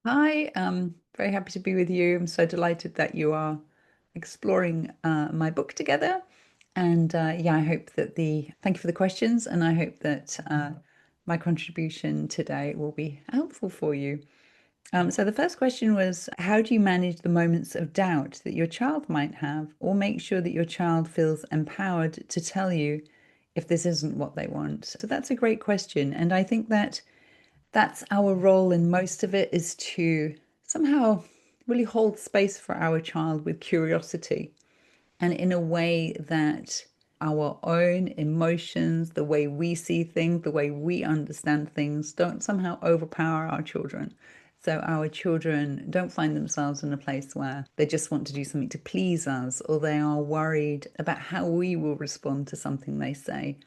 Hi, very happy to be with you. I'm so delighted that you are exploring my book together. And yeah, I hope that thank you for the questions, and I hope that my contribution today will be helpful for you. So the first question was, how do you manage the moments of doubt that your child might have, or make sure that your child feels empowered to tell you if this isn't what they want? So that's a great question. And I think that that's our role in most of it, is to somehow really hold space for our child with curiosity, and in a way that our own emotions, the way we see things, the way we understand things, don't somehow overpower our children. So our children don't find themselves in a place where they just want to do something to please us, or they are worried about how we will respond to something they say.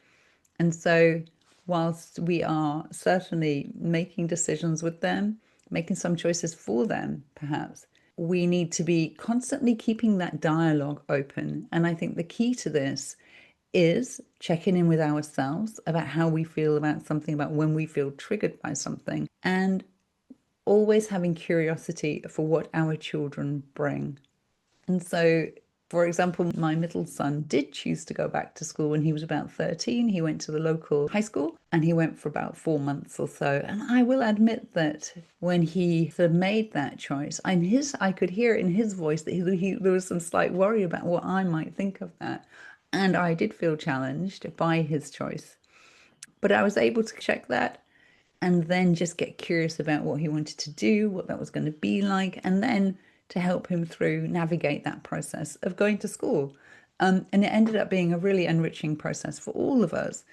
And so, whilst we are certainly making decisions with them, making some choices for them, perhaps, we need to be constantly keeping that dialogue open. And I think the key to this is checking in with ourselves about how we feel about something, about when we feel triggered by something, and always having curiosity for what our children bring. And so, for example, my middle son did choose to go back to school when he was about 13. He went to the local high school and he went for about 4 months or so. And I will admit that when he sort of made that choice, I could hear in his voice that there was some slight worry about what I might think of that. And I did feel challenged by his choice. But I was able to check that and then just get curious about what he wanted to do, what that was going to be like, and then to help him through navigate that process of going to school. And it ended up being a really enriching process for all of us.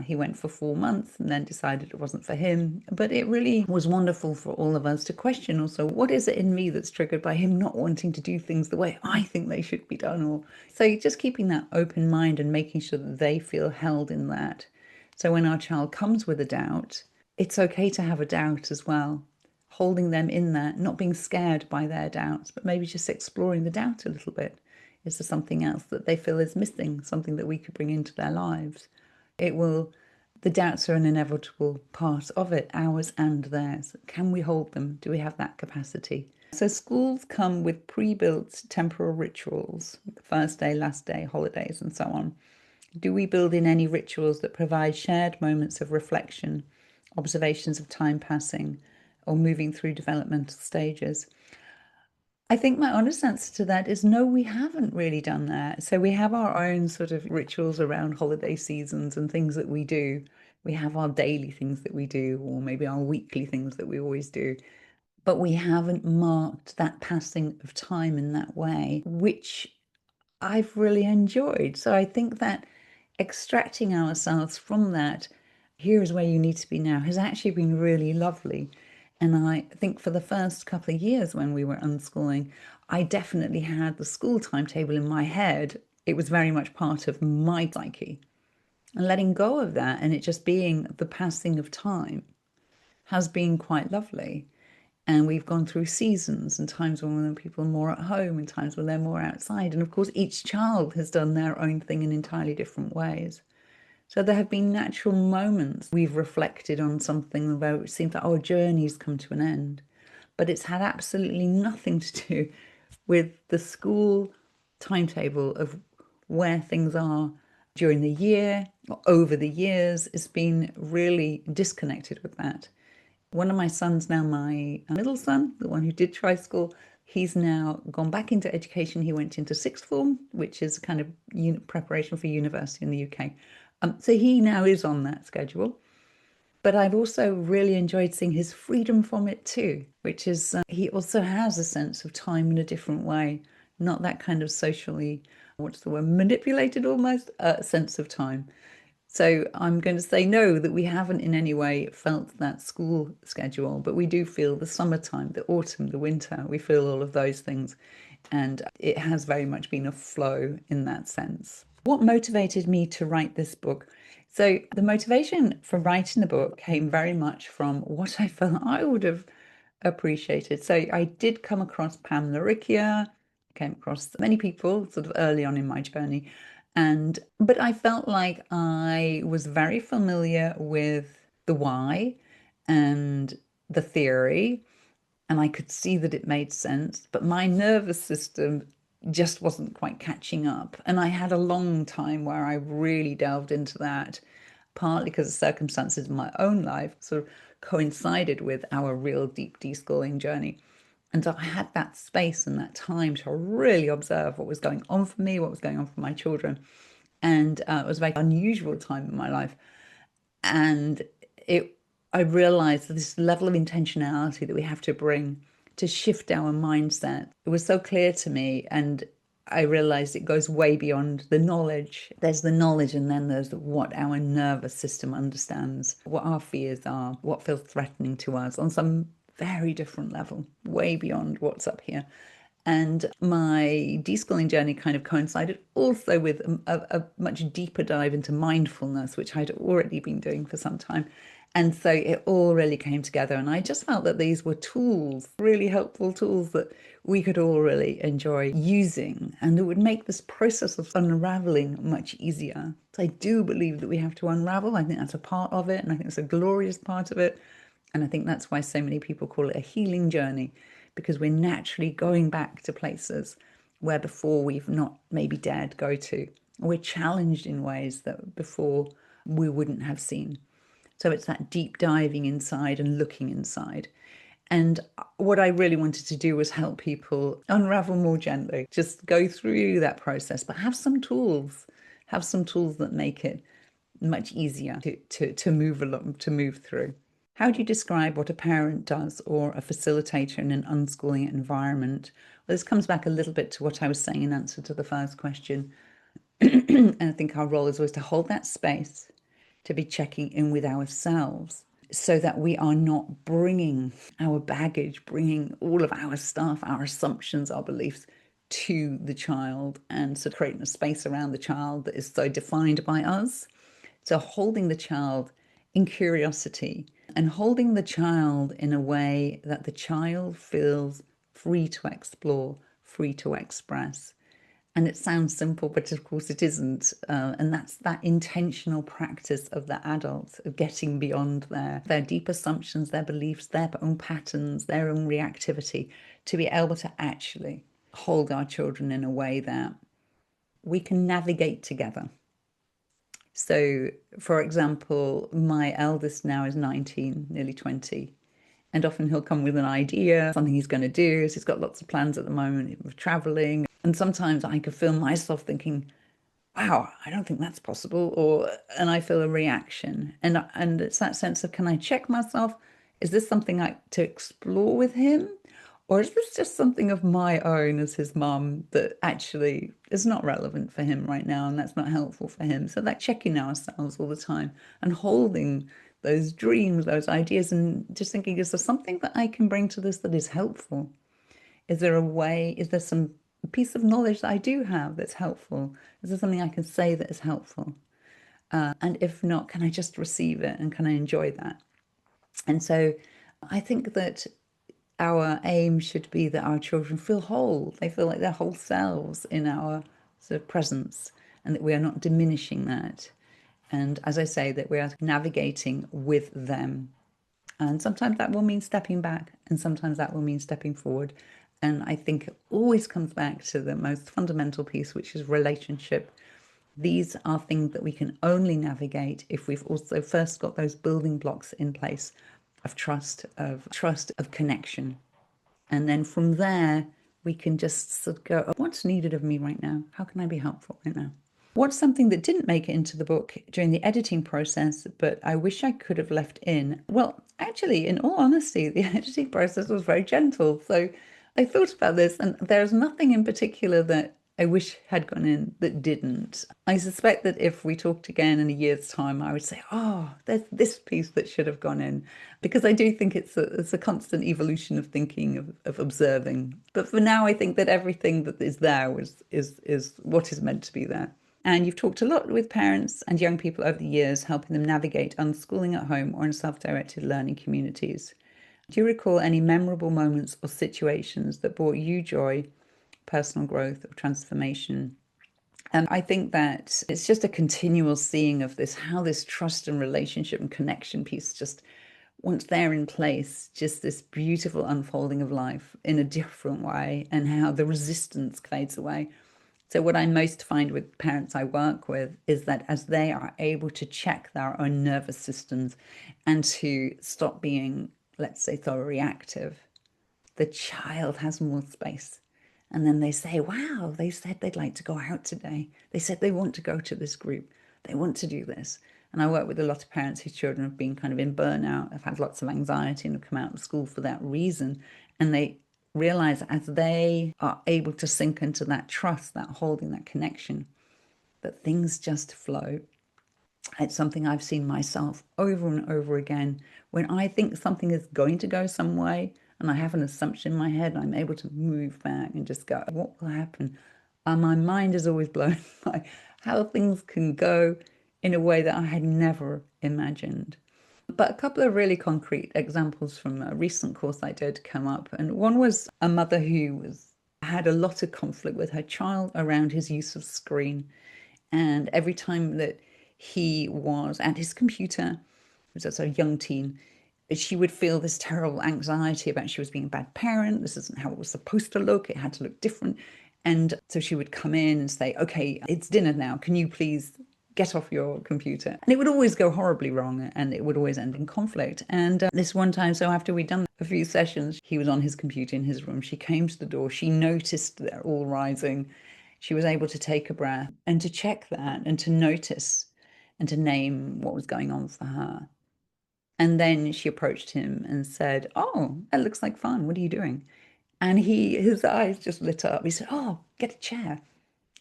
He went for 4 months and then decided it wasn't for him. But it really was wonderful for all of us to question also, what is it in me that's triggered by him not wanting to do things the way I think they should be done? Or so just keeping that open mind and making sure that they feel held in that. So when our child comes with a doubt, it's okay to have a doubt as well. Holding them in there, not being scared by their doubts, but maybe just exploring the doubt a little bit. Is there something else that they feel is missing, something that we could bring into their lives? It will, the doubts are an inevitable part of it, ours and theirs. Can we hold them? Do we have that capacity? So schools come with pre-built temporal rituals, first day, last day, holidays, and so on. Do we build in any rituals that provide shared moments of reflection, observations of time passing, or moving through developmental stages? I think my honest answer to that is no, we haven't really done that. So we have our own sort of rituals around holiday seasons and things that we do. We have our daily things that we do, or maybe our weekly things that we always do. But we haven't marked that passing of time in that way, which I've really enjoyed. So I think that extracting ourselves from that, here is where you need to be now, has actually been really lovely. And I think for the first couple of years when we were unschooling, I definitely had the school timetable in my head. It was very much part of my psyche. And letting go of that and it just being the passing of time has been quite lovely. And we've gone through seasons and times when people are more at home and times when they're more outside. And of course, each child has done their own thing in entirely different ways. So there have been natural moments we've reflected on something where it seems that our journey's come to an end. But it's had absolutely nothing to do with the school timetable of where things are during the year or over the years. It's been really disconnected with that. One of my sons now, my middle son, the one who did try school, he's now gone back into education. He went into sixth form, which is kind of preparation for university in the UK. So he now is on that schedule. But I've also really enjoyed seeing his freedom from it too, which is he also has a sense of time in a different way, not that kind of socially, what's the word, manipulated almost sense of time. So I'm going to say no, that we haven't in any way felt that school schedule, but we do feel the summertime, the autumn, the winter. We feel all of those things. And it has very much been a flow in that sense. What motivated me to write this book? So the motivation for writing the book came very much from what I felt I would have appreciated. So I did come across Pam Laricchia, came across many people sort of early on in my journey. But I felt like I was very familiar with the why and the theory, and I could see that it made sense, but my nervous system just wasn't quite catching up. And I had a long time where I really delved into that, partly because of circumstances in my own life sort of coincided with our real deep deschooling journey. And so I had that space and that time to really observe what was going on for me, what was going on for my children. And it was a very unusual time in my life. And it I realized this level of intentionality that we have to bring to shift our mindset. It was so clear to me, and I realized it goes way beyond the knowledge. There's the knowledge, and then there's what our nervous system understands, what our fears are, what feels threatening to us on some very different level, way beyond what's up here. And my deschooling journey kind of coincided also with a much deeper dive into mindfulness, which I'd already been doing for some time. And so it all really came together. And I just felt that these were tools, really helpful tools that we could all really enjoy using. And it would make this process of unraveling much easier. So I do believe that we have to unravel. I think that's a part of it. And I think it's a glorious part of it. And I think that's why so many people call it a healing journey, because we're naturally going back to places where before we've not maybe dared go to. We're challenged in ways that before we wouldn't have seen. So it's that deep diving inside and looking inside. And what I really wanted to do was help people unravel more gently, just go through that process, but have some tools that make it much easier to move along, to move through. How do you describe what a parent does or a facilitator in an unschooling environment? Well, this comes back a little bit to what I was saying in answer to the first question. And I think our role is always to hold that space, to be checking in with ourselves so that we are not bringing our baggage, bringing all of our stuff, our assumptions, our beliefs to the child, and so creating a space around the child that is so defined by us. So holding the child in curiosity and holding the child in a way that the child feels free to explore, free to express. And it sounds simple, but of course it isn't. And that's that intentional practice of the adults of getting beyond their deep assumptions, their beliefs, their own patterns, their own reactivity, to be able to actually hold our children in a way that we can navigate together. So, for example, my eldest now is 19, nearly 20. And often he'll come with an idea, something he's going to do. So he's got lots of plans at the moment of traveling. And sometimes I could feel myself thinking, wow, I don't think that's possible. And I feel a reaction. And it's that sense of, can I check myself? Is this something to explore with him? Or is this just something of my own as his mum that actually is not relevant for him right now and that's not helpful for him? So that checking ourselves all the time and holding those dreams, those ideas, and just thinking, is there something that I can bring to this that is helpful? Is there a way, is there some piece of knowledge that I do have that's helpful? Is there something I can say that is helpful? And if not, can I just receive it and can I enjoy that? And so I think that our aim should be that our children feel whole. They feel like their whole selves in our sort of presence, and that we are not diminishing that. And as I say, that we are navigating with them. And sometimes that will mean stepping back, and sometimes that will mean stepping forward. And I think it always comes back to the most fundamental piece, which is relationship. These are things that we can only navigate if we've also first got those building blocks in place of trust, of connection. And then from there, we can just sort of go, oh, what's needed of me right now? How can I be helpful right now? What's something that didn't make it into the book during the editing process, but I wish I could have left in? Well, actually, in all honesty, the editing process was very gentle. So I thought about this, and there's nothing in particular that I wish had gone in that didn't. I suspect that if we talked again in a year's time, I would say, oh, there's this piece that should have gone in. Because I do think it's a constant evolution of thinking, of observing. But for now, I think that everything that is there is what is meant to be there. And you've talked a lot with parents and young people over the years, helping them navigate unschooling at home or in self-directed learning communities. Do you recall any memorable moments or situations that brought you joy, personal growth, or transformation? And I think that it's just a continual seeing of this, how this trust and relationship and connection piece just once they're in place, just this beautiful unfolding of life in a different way, and how the resistance fades away. So, what I most find with parents I work with is that as they are able to check their own nervous systems and to stop being, let's say, so reactive, the child has more space. And then they say, wow, they said they'd like to go out today. They said they want to go to this group. They want to do this. And I work with a lot of parents whose children have been kind of in burnout, have had lots of anxiety, and have come out of school for that reason. And they realize as they are able to sink into that trust, that holding, that connection, that things just flow. It's something I've seen myself over and over again. When I think something is going to go some way and I have an assumption in my head, I'm able to move back and just go, what will happen? My mind is always blown by how things can go in a way that I had never imagined. But a couple of really concrete examples from a recent course I did come up. And one was a mother who had a lot of conflict with her child around his use of screen. And every time that he was at his computer, he was a young teen, she would feel this terrible anxiety about she was being a bad parent. This isn't how it was supposed to look. It had to look different. And so she would come in and say, okay, it's dinner now. Can you please get off your computer? And it would always go horribly wrong, and it would always end in conflict. And this one time, so after we'd done a few sessions, he was on his computer in his room. She came to the door. She noticed they're all rising. She was able to take a breath and to check that and to notice and to name what was going on for her. And then she approached him and said, oh, that looks like fun. What are you doing? And his eyes just lit up. He said, oh, get a chair.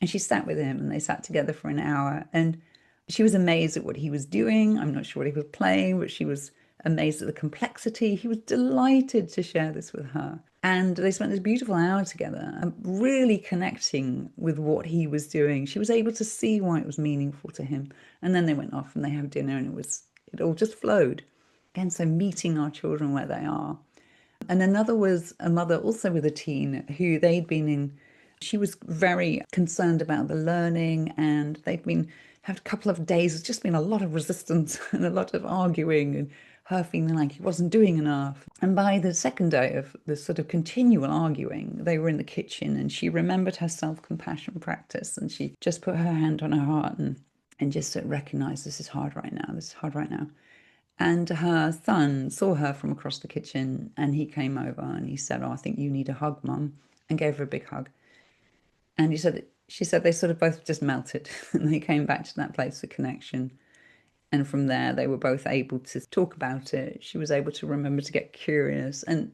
And she sat with him and they sat together for an hour. And she was amazed at what he was doing. I'm not sure what he was playing, but she was amazed at the complexity. He was delighted to share this with her. And they spent this beautiful hour together, really connecting with what he was doing. She was able to see why it was meaningful to him. And then they went off and they had dinner, and it all just flowed. Again, so meeting our children where they are. And another was a mother also with a teen who they'd been in. She was very concerned about the learning, and they've been had a couple of days. It's just been a lot of resistance and a lot of arguing, and her feeling like he wasn't doing enough. And by the second day of this sort of continual arguing, they were in the kitchen, and she remembered her self-compassion practice, and she just put her hand on her heart and just sort of recognized, this is hard right now. This is hard right now. And her son saw her from across the kitchen, and he came over and he said, oh, I think you need a hug, Mum, and gave her a big hug. And she said they sort of both just melted and they came back to that place of connection. And from there, they were both able to talk about it. She was able to remember to get curious, and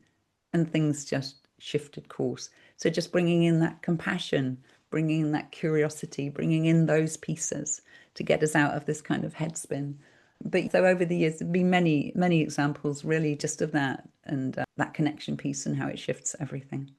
things just shifted course. So just bringing in that compassion, bringing in that curiosity, bringing in those pieces to get us out of this kind of head spin. But so over the years, there've been many, many examples really just of that, and that connection piece and how it shifts everything.